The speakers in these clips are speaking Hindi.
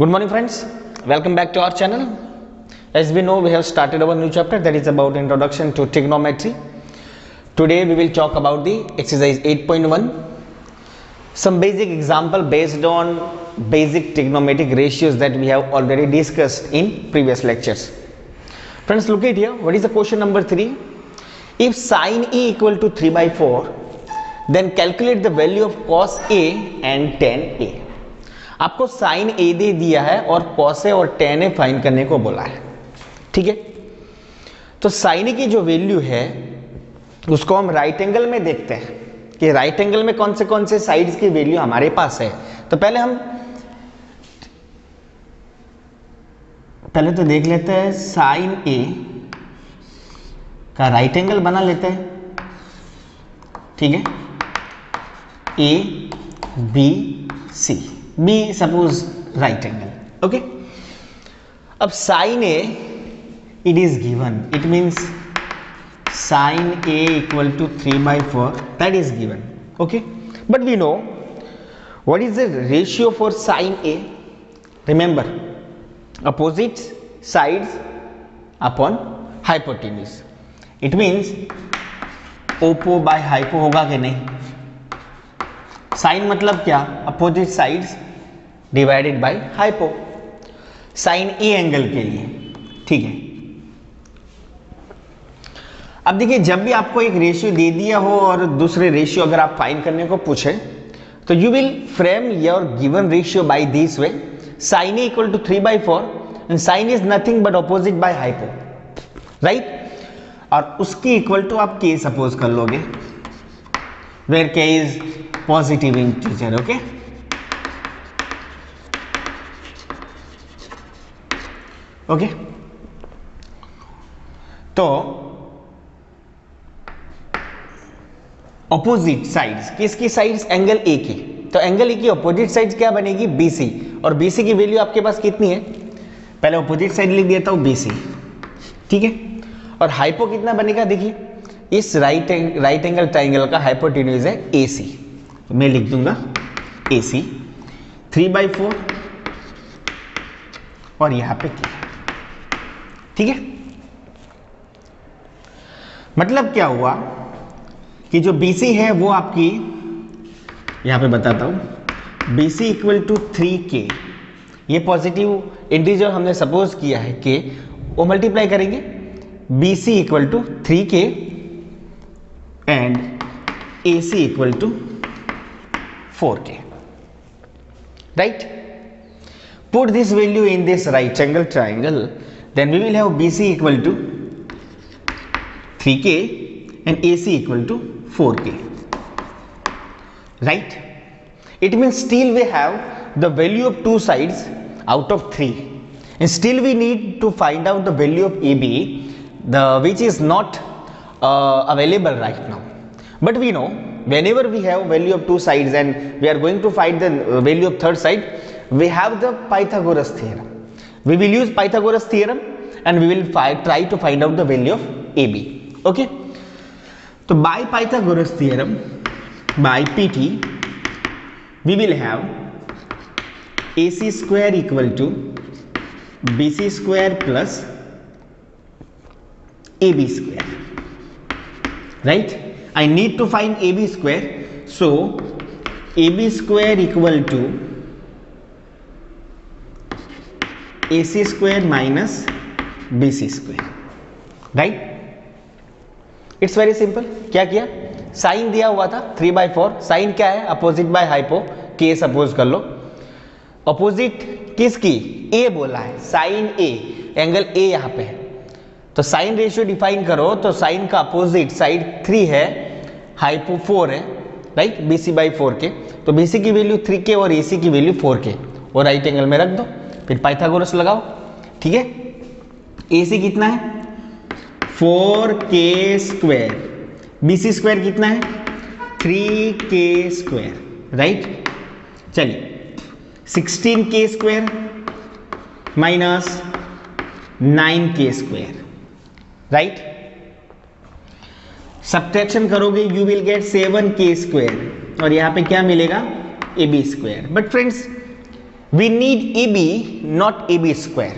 Good morning friends, welcome back to our channel. As we know, we have started our new chapter that is about introduction to trigonometry. Today we will talk about the exercise 8.1, some basic example based on basic trigonometric ratios that we have already discussed in previous lectures. Friends, look at here. What is the question number 3? If sin A equal to 3/4, then calculate the value of cos A and tan A. आपको साइन ए दे दिया है और कॉस ए और टेन ए फाइंड करने को बोला है. ठीक है, तो साइन ए की जो वैल्यू है उसको हम राइट एंगल में देखते हैं कि राइट एंगल में कौन से साइड्स की वैल्यू हमारे पास है. तो पहले तो देख लेते हैं साइन ए का राइट एंगल बना लेते हैं. ठीक है, A B C, B suppose right angle. Okay, अब sine A it is given, it means sine A equal to 3/4, that is given. Okay, but we know what is the ratio for sine A. Remember, opposite sides upon hypotenuse. It means oppo by hypo होगा कि नहीं. साइन मतलब क्या? Opposite sides divided by hypo, sine A angle के लिए. ठीक है, अब देखिए, जब भी आपको एक रेशियो दे दिया हो और दूसरे रेशियो अगर आप फाइंड करने को पूछे तो you will frame your given ratio by this way. Sine A equal to 3/4 and sine is nothing but opposite by hypo, right. और उसकी इक्वल टू आप के सपोज कर लोगे, वेयर के is positive integer. Okay, okay, तो ऑपोजिट साइड्स, किसकी साइड्स? एंगल ए की. तो एंगल ए की ऑपोजिट साइड्स क्या बनेगी? बीसी. और बीसी की वैल्यू आपके पास कितनी है? पहले ऑपोजिट साइड लिख देता हूं, बीसी. ठीक है, और हाइपो कितना बनेगा? देखिए, इस राइट एंगल ट्राइंगल का हाइपोटेन्यूज है एसी, तो मैं लिख दूंगा एसी 3/4 और यहां पे के. ठीक है, मतलब क्या हुआ कि जो BC है वो आपकी, यहां पे बताता हूं, BC इक्वल टू 3K. ये पॉजिटिव इंटीजर हमने सपोज किया है के, वो मल्टीप्लाई करेंगे. BC equal to 3K and AC equal to 4K, right. Put this value in this right angle triangle, then we will have BC equal to 3K and AC equal to 4K, right. It means still we have the value of two sides out of 3 and still we need to find out the value of AB, which is not available right now. But we know whenever we have value of two sides and we are going to find the value of third side, we have the Pythagoras theorem. We will use Pythagoras theorem and we will try to find out the value of AB. Okay, so by Pythagoras theorem, by PT, we will have AC square equal to BC square plus AB square, right. I need to find AB square, so AB square equal to AC square minus BC square, right. It's very simple. क्या किया? साइन दिया हुआ था 3/4. साइन क्या है? अपोजिट बाय हाइपो, के सपोज कर लो. अपोजिट किसकी? ए बोला है, साइन ए, एंगल ए यहां पे है. तो साइन रेशियो डिफाइन करो, तो साइन का अपोजिट साइड 3 है, हाइपो 4 है, राइट. BC/4K, तो BC की वैल्यू 3K और AC की वैल्यू 4K, और राइट एंगल में रख दो. फिर पाइथागोरस लगाओ. ठीक है, AC कितना है? 4K square. BC स्क्वायर कितना है? 3K square, right. चलिए, 16K square minus 9K square, right. Subtraction करोगे you will get 7K square और यहां पे क्या मिलेगा? AB square. But friends, we need AB, not AB square.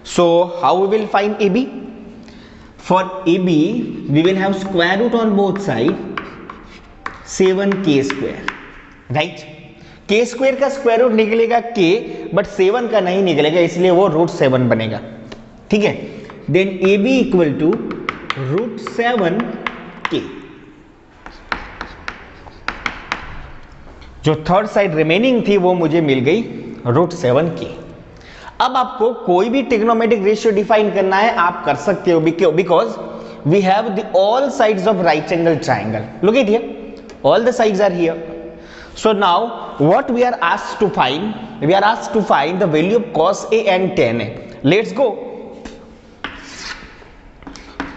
So how we will find AB? For AB, we will have square root on both sides, 7k square, right? k square का स्क्वायर रूट निकलेगा k, बट 7 का नहीं निकलेगा, इसलिए वो √7 बनेगा, ठीक है? Then AB equal to √7k. जो थर्ड साइड रिमेनिंग थी वो मुझे मिल गई √7k. अब आपको कोई भी ट्रिग्नोमेट्रिक रेशियो डिफाइन करना है, आप कर सकते हो, because we have the all sides of right angle triangle. Look at here, all the sides are here. So now what we are asked to find? We are asked to find the value of cos A and tan A. Let's go.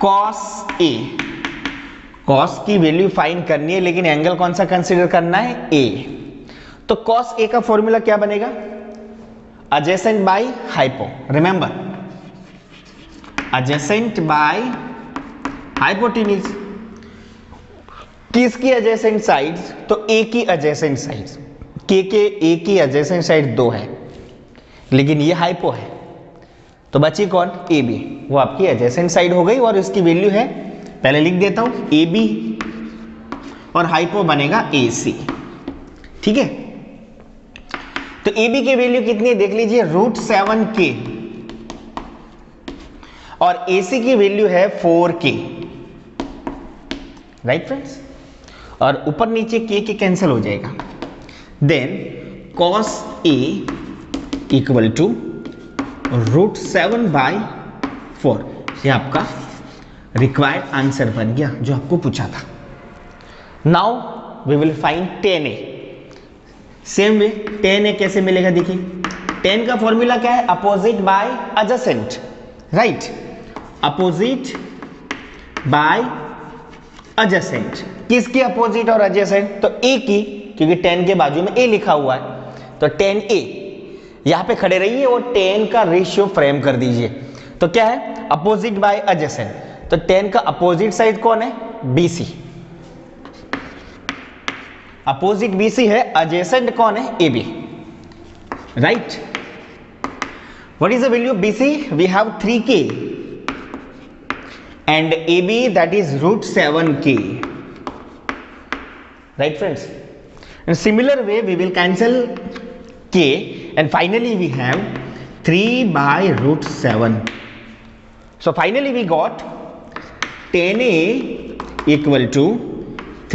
Cos A. Cos की वैल्यू फाइंड करनी है, लेकिन एंगल कौन सा कंसीडर करना है? A. तो cos A का फॉर्मूला क्या बनेगा? Adjacent by hypo. Remember, adjacent by hypotenuse. किसकी एडजेसेंट साइड्स? तो ए की एडजेसेंट साइड्स. के ए की एडजेसेंट साइड 2 है, लेकिन ये हाइपो है, तो बची कौन? A B. वो आपकी एडजेसेंट साइड हो गई और इसकी वैल्यू है, पहले लिख देता हूं, ए बी और हाइपो बनेगा ए सी. ठीक है, तो ए बी की वैल्यू कितनी है देख लीजिए, √7k, और ए सी की वैल्यू है 4k. राइट फ्रेंड्स, और ऊपर नीचे के कैंसिल हो जाएगा. Then cos A equal to √7/4. ये आपका रिक्वायर्ड आंसर बन गया जो आपको पूछा था. Now we will find tan A. Same way tan A कैसे मिलेगा देखिए. tan का फॉर्मूला क्या है? Opposite by adjacent. Right, opposite by adjacent. किसकी अपोजिट और एडजेसेंट? तो ए की, क्योंकि tan के बाजू में a लिखा हुआ है, तो tan A. यहां पे खड़े रहिए और tan का रेशियो फ्रेम कर दीजिए. तो क्या है? Opposite by adjacent. तो tan का अपोजिट साइड कौन है? BC. अपोजिट BC है, एडजेसेंट कौन है? AB. Right, what is the value of BC? We have 3k and AB, that is √7k. Right friends, in similar way we will cancel k and finally we have 3/√7. So finally we got tan A equal to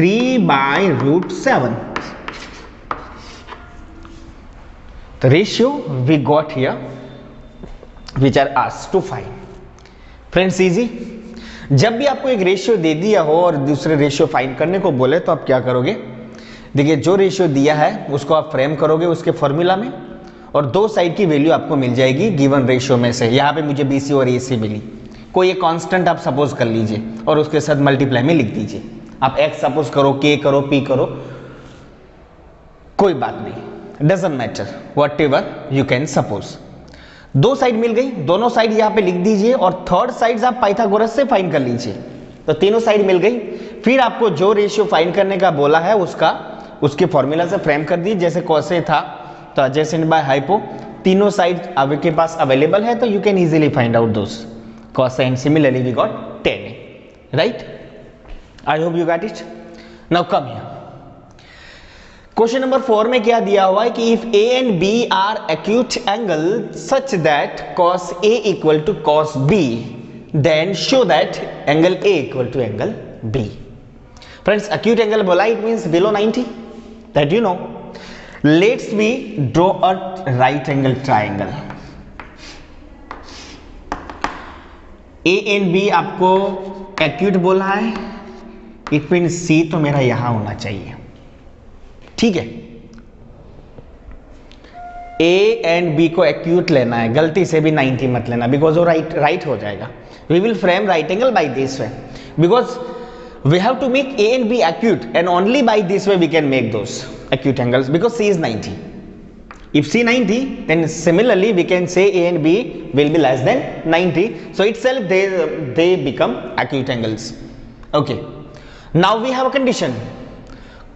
3/√7. The ratio we got here which are asked to find. Friends, easy. जब भी आपको एक रेशियो दे दिया हो और दूसरे रेशियो फाइंड करने को बोले तो आप क्या करोगे? देखिए, जो रेशियो दिया है उसको आप फ्रेम करोगे उसके फॉर्मूला में, और दो साइड की वैल्यू आपको मिल जाएगी गिवन रेशियो में से. यहाँ पे मुझे BC और AC मिली, कोई एक कांस्टेंट आप सपोज कर लीजिए और उसके साथ मल्टीप्लाई में लिख दीजिए. आप X सपोज करो, K करो, P करो, कोई बात नहीं, doesn't matter, whatever you can suppose. दो साइड मिल गई, दोनों साइड यहां पे लिख दीजिए और थर्ड साइड आप पाइथागोरस से फाइंड कर लीजिए. तो तीनों साइड मिल गई. फिर आपको जो रेशियो फाइंड करने का बोला है उसके फॉर्मूला से फ्रेम कर दी. जैसे cos A था तो एडजेसेंट बाय हाइपो, तीनों साइड आपके पास अवेलेबल है तो you can easily find out those cos A, and similarly we got tan A. Right, I hope you got it. Now come here. Question number 4 में क्या दिया हुआ है कि if A and B are acute angle such that cos A equal to cos B, then show that angle A equal to angle B. Friends, acute angle बोला, it means below 90, that you know. Let's we draw a right angle triangle. A and B आपको एक्यूट बोला है, इट मींस C तो मेरा यहां होना चाहिए. ठीक है, A एंड B को एक्यूट लेना है, गलती से भी 90 मत लेना, बिकॉज वो राइट हो जाएगा. We will frame right angle by this way, because we have to make A and B acute, and only by this way we can make those acute angles, because C is 90. If C 90, then similarly we can say A and B will be less than 90. So itself they become acute angles. Okay. Now we have a condition.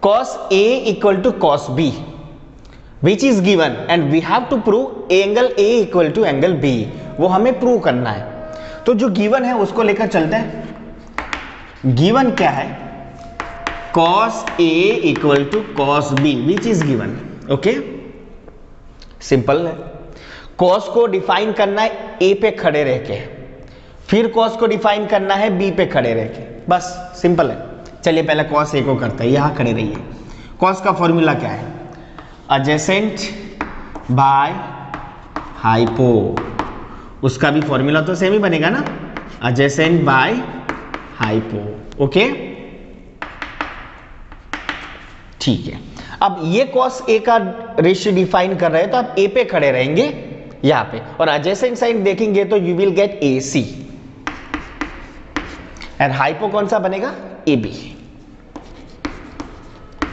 Cos A equal to cos B. Which is given and we have to prove angle A equal to angle B, वो हमें प्रूव करना है। तो जो गिवन है उसको लेकर चलते हैं। गिवन क्या है? cos A equal to cos B, which is given. Okay, simple है। cos को डिफाइन करना है A पे खड़े रह के, फिर cos को डिफाइन करना है B पे खड़े रह के, बस सिंपल है। चलिए पहले cos A को करते हैं, यहां खड़े रहिए। cos का फॉर्मूला क्या है? adjacent बाय हाइपो, उसका भी फॉर्मूला तो सेम ही बनेगा ना, adjacent बाय हाइपो। ओके, ठीक है। अब ये cos A का रेशियो डिफाइन कर रहे हैं, तो आप A पे खड़े रहेंगे यहां पे, और adjacent साइड देखेंगे तो you will gate AC, and hypo कौन सा बनेगा? AB,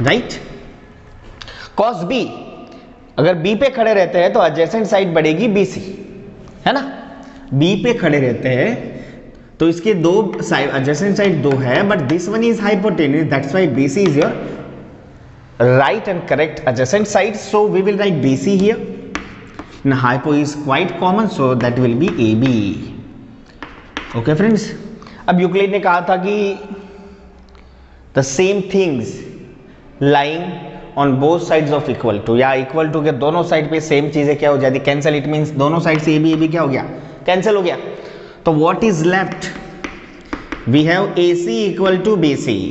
right. cos B, अगर B पे खड़े रहते हैं तो adjacent साइड बढ़ेगी BC, है ना। B पे खड़े रहते हैं तो इसके दो साइड, adjacent साइड दो है, but this one is hypotenuse, that's why BC is your right and correct adjacent side, so we will write BC here. Now hypo is quite common, so that will be AB. Okay friends, अब यूक्लिड ने कहा था कि the same things lying on both sides of equal to, या equal to के दोनों साइड पे सेम चीजें क्या हो जाती, कैंसिल। इट मीन्स दोनों साइड से AB AB क्या हो गया? कैंसिल हो गया। तो what is left? We have AC equal to BC,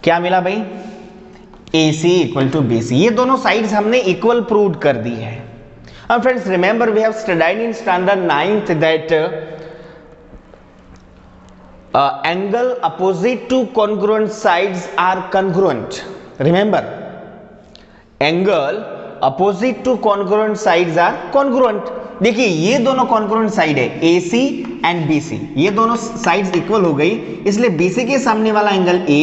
क्या मिला भाई? AC इक्वल टू BC, ये दोनों साइड्स हमने इक्वल प्रूव कर दी है। अब friends remember we have studied in standard 9th that angle opposite to congruent sides are congruent. Remember, angle opposite to congruent sides are congruent. देखिए ये दोनों कॉन्ग्रुएंट साइड है AC एंड BC, ये दोनों साइड्स इक्वल हो गई, इसलिए BC के सामने वाला एंगल A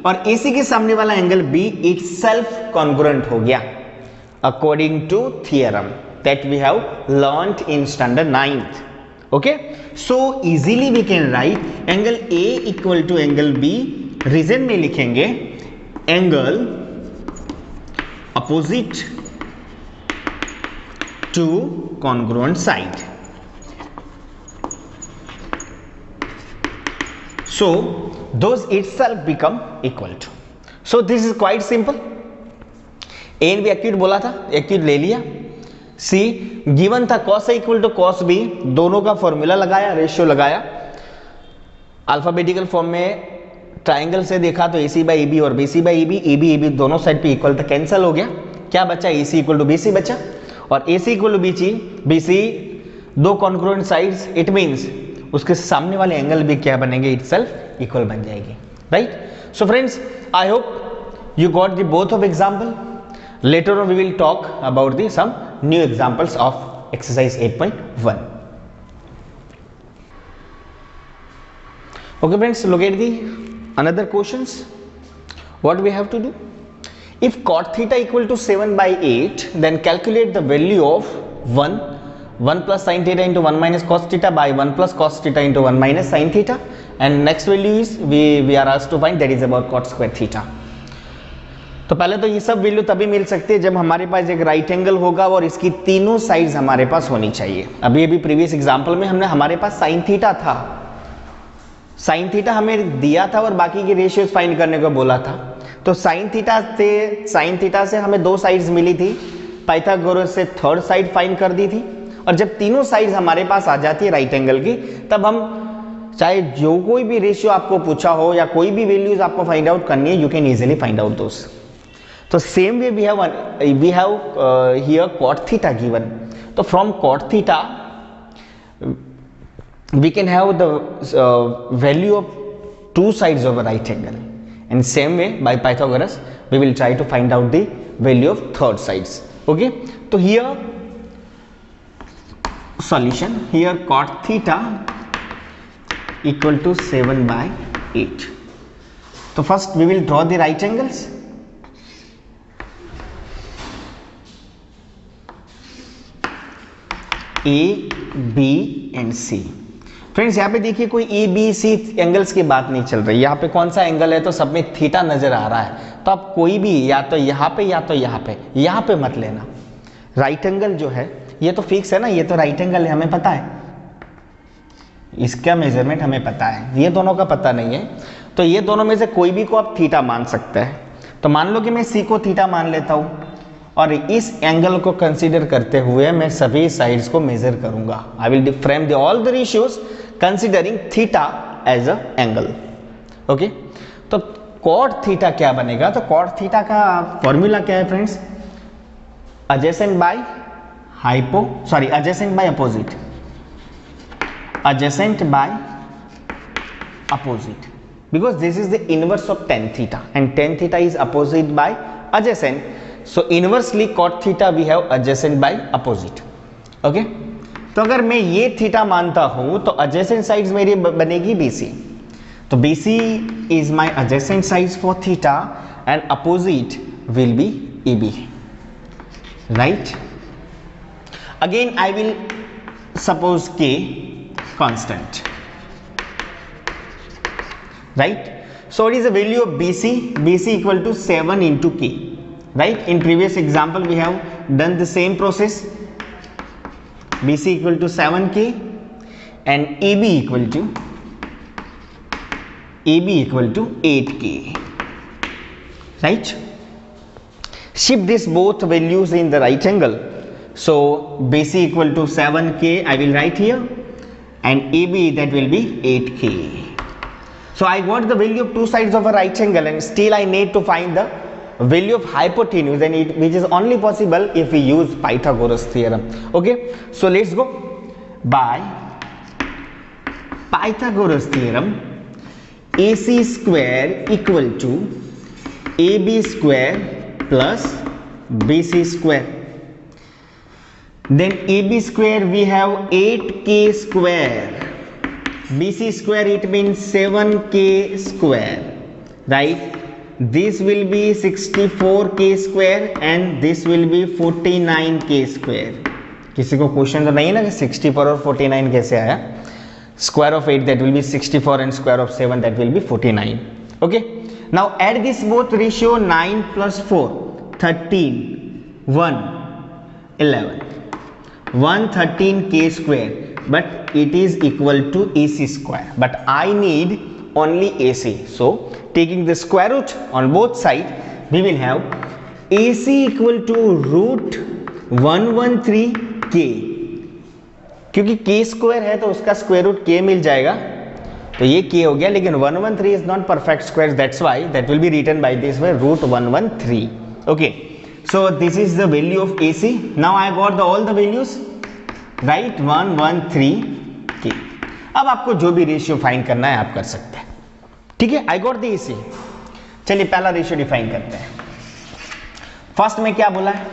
और AC के सामने वाला एंगल B itself congruent हो गया, according to theorem that we have learnt in standard 9th. Okay, so easily we can write angle A equal to angle B. Reason में लिखेंगे angle opposite to congruent side. So those itself become equal to. So this is quite simple. A and B acute बोला था, एक्यूट ले लिया। C गिवन था cos A equal to cos B, दोनों का फॉर्मूला लगाया, रेशियो लगाया। अल्फाबेटिकल फॉर्म में ट्राइंगल से देखा तो AC बाई AB और BC by AB, AB AB दोनों साइड पे इक्वल था, कैंसिल हो गया। क्या बचा? AC इक्वल टू BC बचा, और AC इक्वल टू BC दो कॉन्ग्रुएंट साइड्स, इट मींस उसके सामने वाले एंगल भी क्या बनेंगे? इटसेल्फ इक्वल बन जाएगी, right. So friends, I hope you got the both of example. Later on we will talk about the some new examples of exercise 8.1. Okay friends, look at the another questions. What we have to do? If cot theta equal to 7 by 8, then calculate the value of 1 plus sin theta into 1 minus cos theta by 1 plus cos theta into 1 minus sin theta, and next value is we are asked to find, that is about cot square theta. तो पहले तो ये सब वैल्यू तभी मिल सकती है जब हमारे पास एक राइट एंगल होगा और इसकी तीनों साइड्स हमारे पास होनी चाहिए। अभी प्रीवियस एग्जांपल में हमारे पास साइन थीटा था, साइन थीटा हमें दिया था और बाकी की रेशियोज फाइंड करने को बोला था। तो साइन थीटा से हमें दो साइड्स मिली थी, पाइथागोरस से थर्ड साइड फाइंड कर दी थी, और जब तीनों साइड्स हमारे पास आ जाती है राइट एंगल की, तब हम चाहे जो कोई भी रेशियो आपको पूछा हो या कोई भी वैल्यूज आपको फाइंड आउट करनी है, you can easily find out those. तो same way we have here cot theta given. तो from cot theta we can have the value of two sides of a right angle, and same way by Pythagoras we will try to find out the value of third sides. Okay, so here solution, here cot theta equal to 7 by 8. So first we will draw the right angles. A, B and C. Friends यहाँ पे देखिए कोई ए बी सी एंगल्स की बात नहीं चल रही, यहाँ पे कौन सा एंगल है तो सब में थीटा नजर आ रहा है, तो आप कोई भी या तो यहाँ पे या तो यहाँ पे मत लेना। राइट एंगल जो है ये तो फिक्स है ना, ये तो राइट एंगल है, हमें पता है, इसका मेजरमेंट हमें पता है, ये दोनों का पता नहीं है, तो ये दोनों में से कोई भी को आप थीटा मान सकते हैं। तो मान लो कि मैं सी को थीटा मान लेता हूँ और इस एंगल को कंसीडर करते हुए मैं सभी साइड्स को मेजर करूंगा। I will frame the all the ratios considering theta as a angle. Okay, तो कॉट थीटा क्या बनेगा, तो कॉट थीटा का फॉर्मूला क्या है friends, adjacent by adjacent by opposite, adjacent by opposite, because this is the inverse of tan theta and tan theta is opposite by adjacent, so inversely cot theta we have adjacent by opposite. Okay, तो अगर मैं ये थीटा मानता हूं तो adjacent sides मेरी बनेगी BC, तो BC is my adjacent sides for theta and opposite will be EB, right? Again I will suppose K constant, right? So what is the value of BC? BC equal to 7 into K, right? In previous example we have done the same process. BC equal to 7K and AB equal to 8K, right? Shift this both values in the right angle, so BC equal to 7K I will write here and AB that will be 8K. So I got the value of two sides of a right angle and still I need to find the value of hypotenuse, and which is only possible if we use Pythagoras theorem. Okay, so let's go. By Pythagoras theorem, AC square equal to AB square plus BC square. Then AB square we have 8K square, BC square it means 7K square, right? This will be 64K square and this will be 49K square. किसी को क्वेश्चन तो नहीं है ना कि 64 और 49 कैसे आया? Square of 8 that will be 64 and square of 7 that will be 49. Okay. Now add this both ratio, 9 plus 4 13 1 11 113K square, but it is equal to AC square, but I need only AC, so taking the square root on both sides we will have AC equal to root 113K, क्योंकि K स्क्वायर है तो उसका स्क्वायर रूट K मिल जाएगा, तो ये K हो गया, लेकिन 113 is not perfect square, that's why that will be written by this way, root 113. Okay, so this is the value of AC. Now I got the all the values, right? 113K. अब आपको जो भी रेशियो फाइंड करना है आप कर सकते हैं, ठीक है? I got the AC. चलिए पहला रेशियो डिफाइन करते हैं. फर्स्ट में क्या बोला है?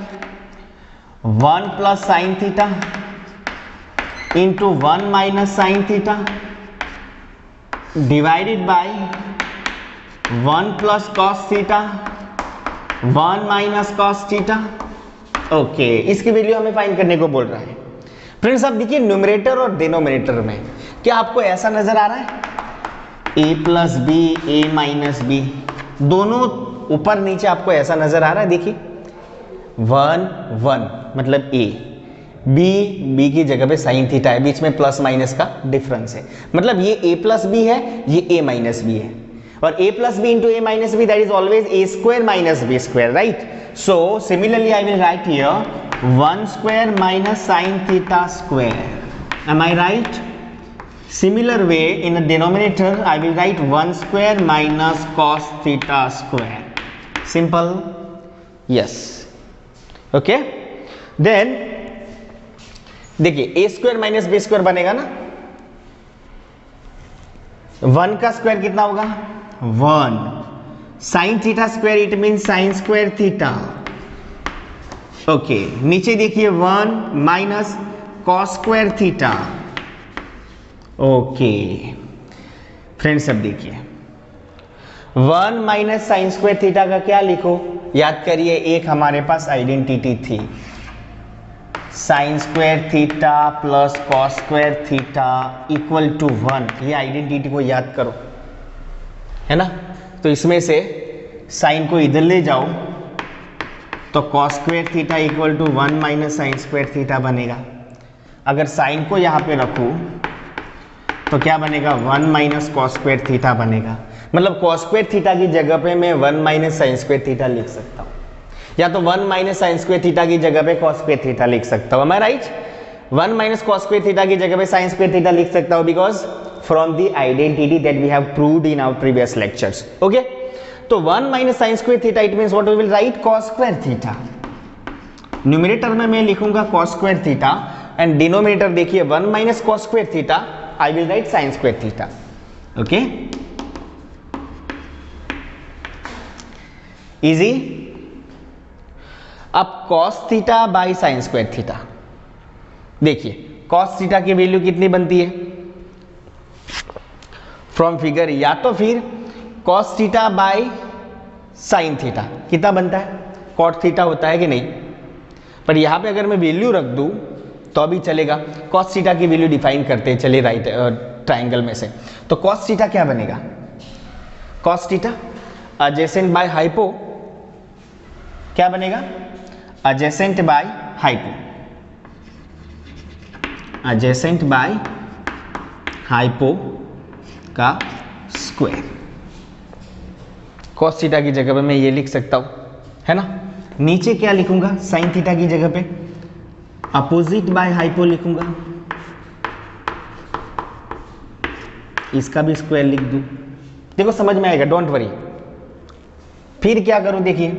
1 plus sine theta into 1 minus sine theta divided by 1 plus cos theta 1 minus cos theta. Okay, इसकी वैल्यू हमें फाइंड करने को बोल रहा है. फ्रेंड्स अब देखिए न्यूमरेटर और डिनोमिनेटर में क्या आपको ऐसा नजर आ रहा है? a plus b a minus b, दोनों ऊपर नीचे आपको ऐसा नजर आ रहा है. देखिए 1 1 मतलब a, b की जगह पे साइन थीटा है, बीच में प्लस माइनस का डिफरेंस है, मतलब ये a प्लस बी है, ये a माइनस बी है, और a plus b into a minus b that is always a square minus b square, right? So similarly I will write here 1 square minus sine theta square. Am I right? Similar way in the denominator I will write 1 square minus cos theta square. Simple? Yes. Okay. Then देखिए a square minus b square बनेगा ना, 1 का स्क्वायर कितना होगा? 1. Sign theta square it mean sine square theta. Okay, नीचे देखिए 1 minus cos square theta. Okay friends, अब देखिए 1 माइनस साइन स्क्वायर थीटा का क्या लिखो? याद करिए, एक हमारे पास आइडेंटिटी थी sine square theta plus cos square theta equal to 1। ये आइडेंटिटी को याद करो, है ना। तो इसमें से साइन को इधर ले जाओ तो cos square theta equal to 1 minus sine square theta बनेगा। अगर साइन को यहाँ पे रखूँ तो क्या बनेगा, 1 माइनस कॉस स्क्वायर थीटा बनेगा। मतलब कॉस स्क्वायर थीटा की जगह पे मैं 1 माइनस साइन स्क्वायर थीटा लिख सकता हूँ, या तो 1 माइनस साइन स्क्वायर थीटा की जगह पे कॉस स्क्वायर थीटा लिख सकता हूँ। मैं write, 1 minus cos square theta की जगह पे साइन स्क्वायर थीटा लिख सकता हूँ, because from the identity that we have proved in our previous lectures. Okay, तो 1 minus sine square theta, it means what we will write, cos square theta. Numerator में मैं लिखूंगा cos square theta and denominator देखिए 1 minus cos square theta, I will write sine square theta. Okay, easy. अब cos theta by sine square theta, देखिए कॉस थीटा की वैल्यू कितनी बनती है फ्रॉम फिगर, या तो फिर cos theta by sine theta कितना बनता है, कॉट थीटा होता है कि नहीं। पर यहां पे अगर मैं वैल्यू रख दूं तो भी चलेगा। कॉस थीटा की वैल्यू डिफाइन करते हैं, चलिए राइट ट्राइंगल में से। तो कॉस थीटा क्या बनेगा, cos theta adjacent by hypo क्या बनेगा, adjacent by hypo, adjacent by hypo का स्क्वायर। कॉस थीटा की जगह पे मैं ये लिख सकता हूं, है ना। नीचे क्या लिखूंगा, साइन थीटा की जगह पे अपोजिट बाय हाइपो लिखूंगा, इसका भी स्क्वायर लिख दूं। देखो समझ में आएगा, डोंट वरी। फिर क्या करूं, देखिए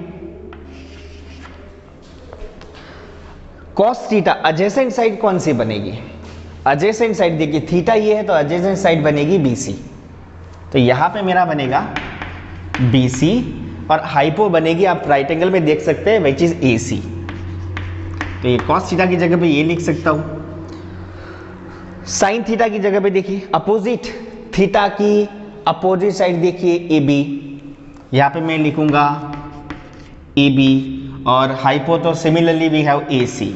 कॉस थीटा एडजेसेंट साइड कौन सी बनेगी, एडजेसेंट साइड देखिए थीटा ये है तो एडजेसेंट साइड बनेगी BC। तो यहां पे मेरा बनेगा BC और हाइपो बनेगी, आप राइट एंगल में देख सकते हैं, विच इज AC। तो ये कॉस थीटा की जगह पे ये लिख सकता हूं। साइन थीटा की जगह पे देखिए अपोजिट थीटा की अपोजिट साइड देखिए AB, यहां पे मैं लिखूंगा AB और हाइपो तो similarly we have AC,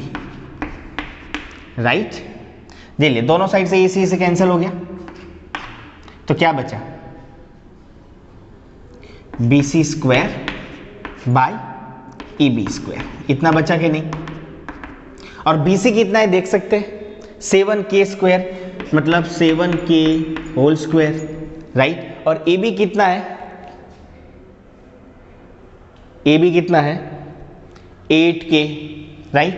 right. देखिए दोनों साइड से AC से कैंसिल हो गया, तो क्या बचा, BC square by EB square, इतना बचा कि नहीं। और BC कितना है देख सकते हैं, 7K स्क्वायर, मतलब 7K होल स्क्वायर, राइट। और AB कितना है, AB कितना है 8K, राइट,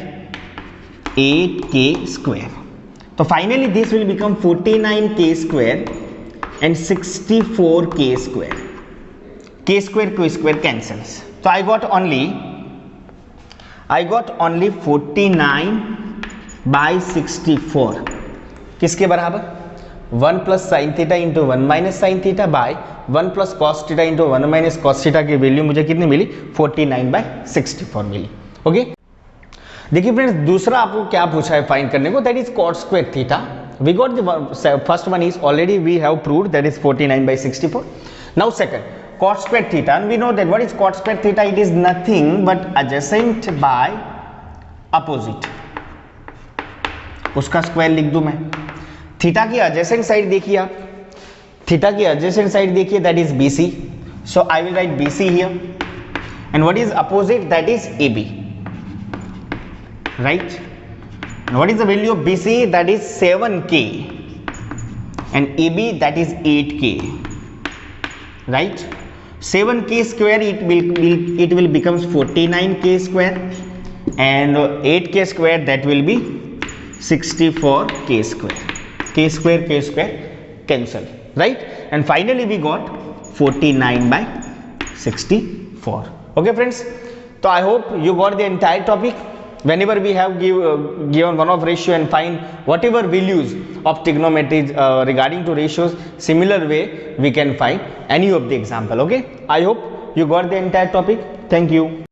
8K स्क्वायर। तो finally this will become 49K square and 64K square. K square को स्क्वायर कैंसल्स, तो आई गॉट ओनली 49 बाई 64 किसके बराबर, 1 plus sine theta into 1 minus sine theta by 1 plus cos theta into 1 minus cos theta की वैल्यू मुझे कितनी मिली, 49 बाई 64 मिली। ओके, देखिए फ्रेंड्स दूसरा आपको क्या पूछा है फाइंड करने को, that is cot square theta. We got the first one is already we have proved, that is 49 by 64। Now second cot square theta, and we know that what is cot square theta, it is nothing but adjacent by opposite, उसका स्क्वायर लिख दूं मैं। थीटा की adjacent साइड देखिए आप, थीटा की adjacent साइड देखिए, that is BC, so I will write BC here, and what is opposite, that is AB, right। and what is the value of BC, that is 7K, and AB, that is 8K, right। 7K square it will becomes 49K square, and 8K square that will be 64K square. K square cancel, right, and finally we got 49 by 64. Okay friends, so I hope you got the entire topic. Whenever we have given one of ratio and find whatever values of trigonometry regarding to ratios, similar way we can find any of the example. Okay, I hope you got the entire topic. Thank you.